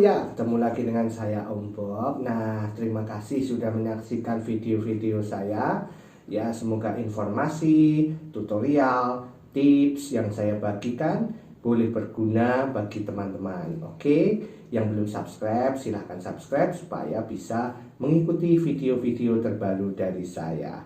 ya, ketemu lagi dengan saya Om Bob. Nah, terima kasih sudah menyaksikan video-video saya. Ya, semoga informasi, tutorial, tips yang saya bagikan boleh berguna bagi teman-teman. Oke, yang belum subscribe silahkan subscribe supaya bisa mengikuti video-video terbaru dari saya.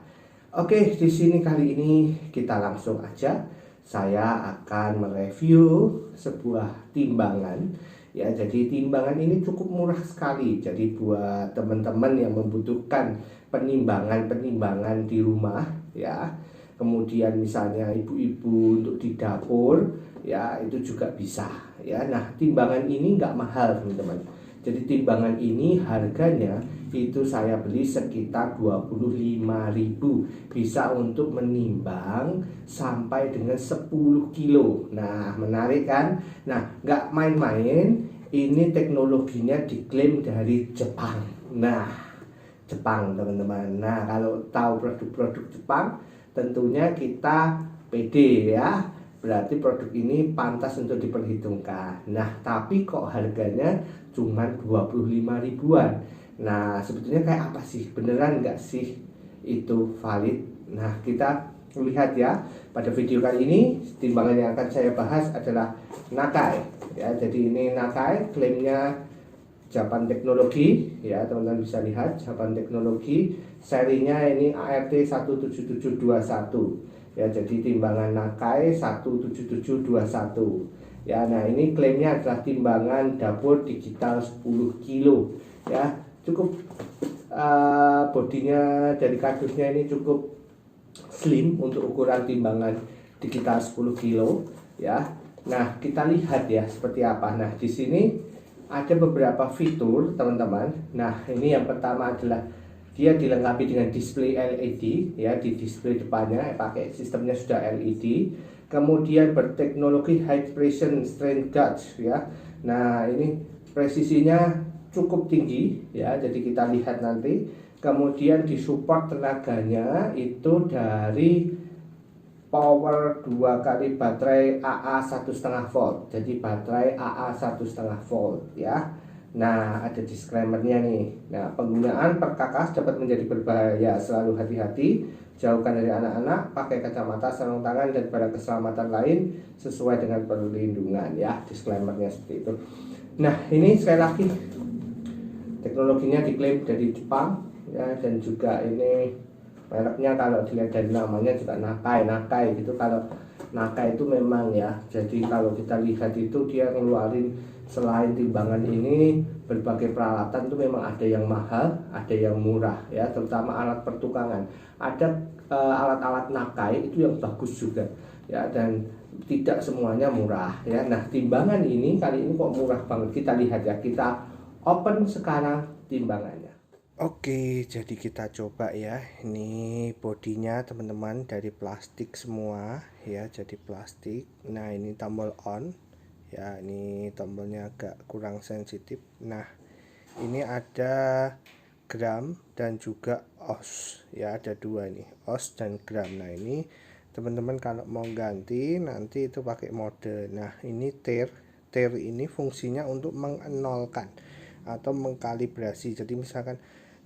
Oke, di sini kali ini kita langsung aja. Saya akan mereview sebuah timbangan. Ya, jadi timbangan ini cukup murah sekali. Jadi buat teman-teman yang membutuhkan penimbangan-penimbangan di rumah, ya. Kemudian misalnya ibu-ibu untuk di dapur, ya itu juga bisa. Ya, nah timbangan ini nggak mahal, teman-teman. Jadi timbangan ini harganya itu saya beli sekitar 25.000. Bisa untuk menimbang sampai dengan 10 kilo. Nah, menarik kan? Nah, nggak main-main. Ini teknologinya diklaim dari Jepang. Nah, Jepang teman-teman. Nah, kalau tahu produk-produk Jepang, tentunya kita pede ya. Berarti produk ini pantas untuk diperhitungkan. Nah, tapi kok harganya cuma 25 ribuan. Nah, sebetulnya kayak apa sih? Beneran nggak sih itu valid? Nah, kita lihat ya. Pada video kali ini, timbangan yang akan saya bahas adalah Nakai. Ya, jadi ini Nakai, klaimnya Japan Teknologi. Ya, teman-teman bisa lihat Japan Teknologi. Serinya ini ART 17721. Ya, jadi timbangan Nakai 17721. Ya, nah ini klaimnya adalah timbangan dapur digital 10 kilo. Ya, cukup bodinya dari kardusnya ini cukup slim untuk ukuran timbangan digital 10 kilo. Ya, nah kita lihat ya seperti apa. Nah, di sini ada beberapa fitur teman-teman. Nah, ini yang pertama adalah dia dilengkapi dengan display LED ya, di display depannya pakai sistemnya sudah LED. Kemudian berteknologi high precision strain gauge ya. Nah, ini presisinya cukup tinggi ya, jadi kita lihat nanti. Kemudian disupport tenaganya itu dari power 2 kali baterai AA 1,5 volt. Jadi baterai AA 1,5 volt ya. Nah, ada disclaimer-nya nih. Nah, penggunaan perkakas dapat menjadi berbahaya. Selalu hati-hati, jauhkan dari anak-anak, pakai kacamata, sarung tangan, dan barang keselamatan lain sesuai dengan perlindungan ya. Disclaimer-nya seperti itu. Nah, ini sekali lagi teknologinya diklaim dari Jepang ya, dan juga ini mereknya kalau dilihat dari namanya juga Nakai gitu. Kalau Nakai itu memang ya, jadi kalau kita lihat itu dia ngeluarin selain timbangan ini berbagai peralatan tuh memang ada yang mahal, ada yang murah ya, terutama alat pertukangan. Ada alat-alat Nakai itu yang bagus juga ya, dan tidak semuanya murah ya. Nah, timbangan ini kali ini kok murah banget. Kita lihat ya, kita open sekarang timbangannya. Oke, jadi kita coba ya. Ini bodinya teman-teman dari plastik semua ya, jadi plastik. Nah, ini tombol on ya, ini tombolnya agak kurang sensitif. Nah, ini ada gram dan juga oz ya, ada dua nih, oz dan gram. Nah, ini teman-teman kalau mau ganti nanti itu pakai mode. Nah, ini tir ini fungsinya untuk mengenolkan atau mengkalibrasi. Jadi misalkan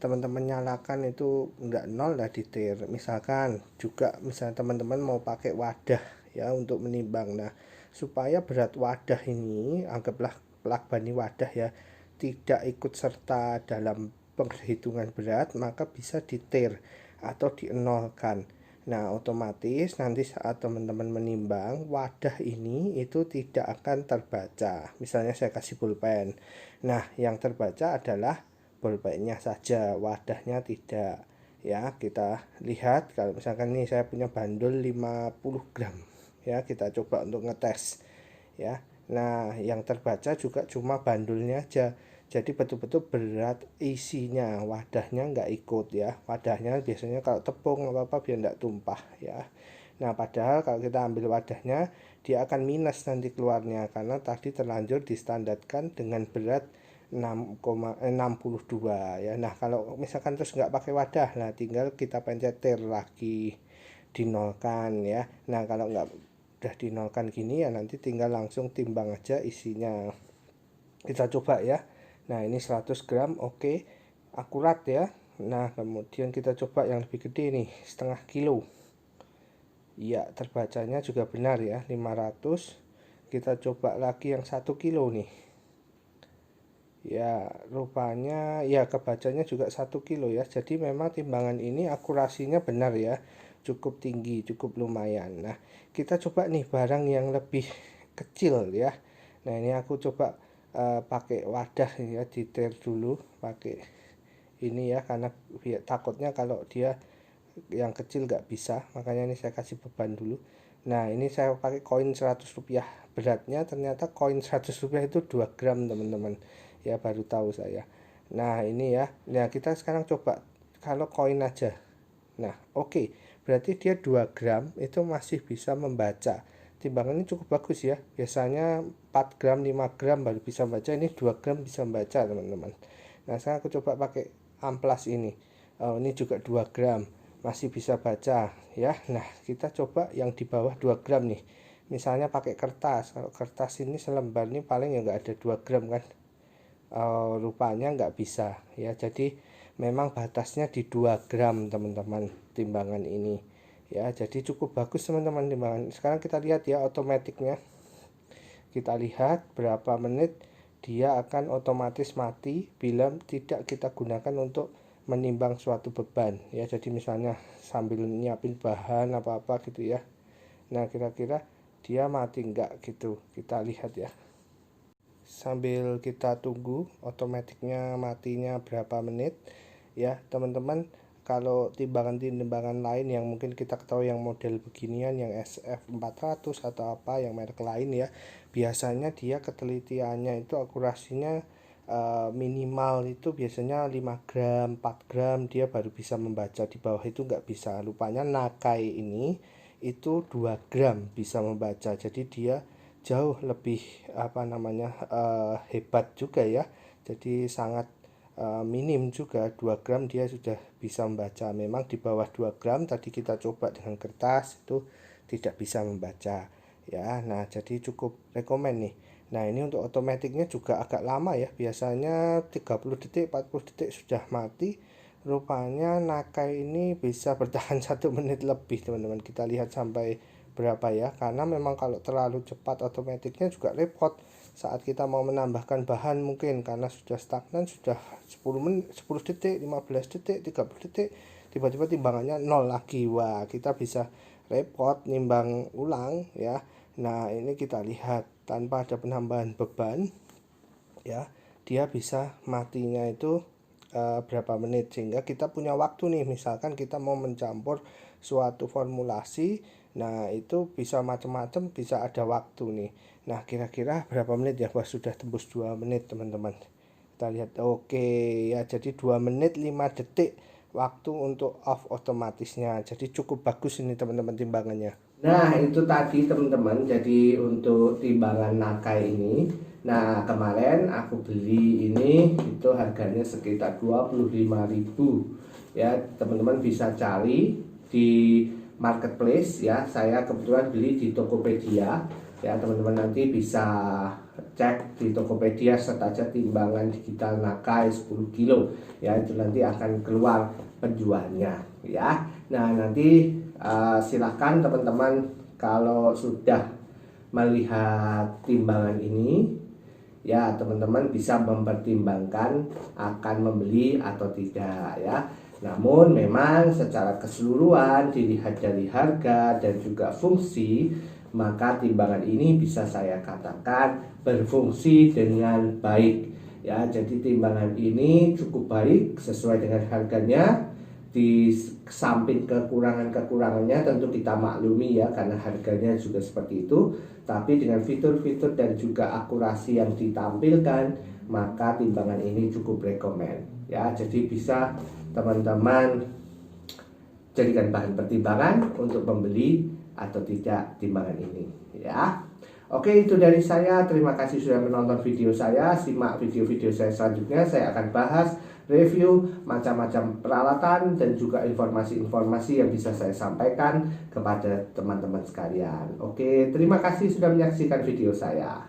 teman-teman nyalakan itu enggak nol lah di tir. Misalkan juga misalnya teman-teman mau pakai wadah ya untuk menimbang. Nah, supaya berat wadah ini, anggaplah lakbani wadah ya, tidak ikut serta dalam penghitungan berat, maka bisa di tir atau dienolkan. Nah, otomatis nanti saat teman-teman menimbang, wadah ini itu tidak akan terbaca. Misalnya saya kasih pulpen. Nah, yang terbaca adalah pulpennya saja, wadahnya tidak. Ya, kita lihat kalau misalkan nih saya punya bandul 50 gram. Ya, kita coba untuk ngetes. Ya. Nah, yang terbaca juga cuma bandulnya aja. Jadi betul-betul berat isinya, wadahnya nggak ikut ya. Wadahnya biasanya kalau tepung apa-apa biar nggak tumpah ya. Nah, padahal kalau kita ambil wadahnya, dia akan minus nanti keluarnya karena tadi terlanjur distandarkan dengan berat 6,62 ya. Nah, kalau misalkan terus nggak pakai wadah, nah tinggal kita pencet tir lagi, dinolkan ya. Nah, kalau nggak udah dinolkan gini ya, nanti tinggal langsung timbang aja isinya. Kita coba ya. Nah ini 100 gram, oke, akurat ya. Nah kemudian kita coba yang lebih gede nih, setengah kilo. Ya terbacanya juga benar ya, 500. Kita coba lagi yang 1 kilo nih. Ya rupanya ya kebacanya juga 1 kilo ya. Jadi memang timbangan ini akurasinya benar ya, cukup tinggi, cukup lumayan. Nah kita coba nih barang yang lebih kecil ya. Nah ini aku coba pakai wadah ya, detail dulu pakai ini ya, karena takutnya kalau dia yang kecil nggak bisa, makanya ini saya kasih beban dulu. Nah ini saya pakai koin 100 rupiah, beratnya ternyata koin 100 rupiah itu 2 gram teman-teman ya, baru tahu saya. Nah ini ya, nah kita sekarang coba kalau koin aja. Nah oke, berarti dia 2 gram itu masih bisa membaca. Timbangan ini cukup bagus ya, biasanya 4 gram 5 gram baru bisa membaca, ini 2 gram bisa membaca teman-teman. Nah sekarang aku coba pakai amplas ini, ini juga 2 gram masih bisa baca ya. Nah kita coba yang di bawah 2 gram nih, misalnya pakai kertas. Kalau kertas ini selembar ini paling ya nggak ada 2 gram kan, rupanya nggak bisa ya. Jadi memang batasnya di 2 gram teman-teman timbangan ini ya. Jadi cukup bagus teman-teman timbangan. Sekarang kita lihat ya otomatiknya, kita lihat berapa menit dia akan otomatis mati bila tidak kita gunakan untuk menimbang suatu beban ya. Jadi misalnya sambil nyiapin bahan apa-apa gitu ya. Nah kira-kira dia mati enggak gitu, kita lihat ya. Sambil kita tunggu otomatiknya matinya berapa menit ya teman-teman. Kalau timbangan-timbangan lain yang mungkin kita ketahui yang model beginian, yang SF400 atau apa yang merek lain ya, biasanya dia ketelitiannya itu akurasinya minimal itu biasanya 5 gram 4 gram dia baru bisa membaca, di bawah itu nggak bisa. Rupanya Nakai ini itu 2 gram bisa membaca, jadi dia jauh lebih apa namanya hebat juga ya. Jadi sangat minim juga, 2 gram dia sudah bisa membaca. Memang di bawah 2 gram tadi kita coba dengan kertas itu tidak bisa membaca ya. Nah jadi cukup rekomen nih. Nah ini untuk otomatiknya juga agak lama ya, biasanya 30 detik 40 detik sudah mati. Rupanya Nakai ini bisa bertahan 1 menit lebih teman-teman. Kita lihat sampai berapa ya, karena memang kalau terlalu cepat otomatiknya juga repot saat kita mau menambahkan bahan, mungkin karena sudah stagnan, sudah 10 menit 10 detik 15 detik 30 detik tiba-tiba timbangannya 0 lagi. Wah kita bisa repot nimbang ulang ya. Nah ini kita lihat tanpa ada penambahan beban ya, dia bisa matinya itu berapa menit, sehingga kita punya waktu nih. Misalkan kita mau mencampur suatu formulasi, nah itu bisa macam-macam, bisa ada waktu nih. Nah kira-kira berapa menit ya? Wah sudah tembus 2 menit teman-teman. Kita lihat, oke ya, jadi 2 menit 5 detik waktu untuk off otomatisnya. Jadi cukup bagus ini teman-teman timbangannya. Nah itu tadi teman-teman, jadi untuk timbangan Nakai ini. Nah kemarin aku beli ini itu harganya sekitar 25.000 ya. Teman-teman bisa cari di marketplace ya. Saya kebetulan beli di Tokopedia ya. Teman-teman nanti bisa cek di Tokopedia, serta aja timbangan digital Nakai 10 kilo ya, itu nanti akan keluar penjualnya ya. Nah nanti silahkan teman-teman kalau sudah melihat timbangan ini ya, teman-teman bisa mempertimbangkan akan membeli atau tidak ya. Namun memang secara keseluruhan dilihat dari harga dan juga fungsi, maka timbangan ini bisa saya katakan berfungsi dengan baik ya. Jadi timbangan ini cukup baik sesuai dengan harganya. Di samping kekurangan-kekurangannya tentu kita maklumi ya, karena harganya juga seperti itu. Tapi dengan fitur-fitur dan juga akurasi yang ditampilkan, maka timbangan ini cukup rekomen ya. Jadi bisa teman-teman jadikan bahan pertimbangan untuk membeli atau tidak timbangan ini ya. Oke, itu dari saya. Terima kasih sudah menonton video saya. Simak video-video saya selanjutnya. Saya akan bahas review macam-macam peralatan dan juga informasi-informasi yang bisa saya sampaikan kepada teman-teman sekalian. Oke, terima kasih sudah menyaksikan video saya.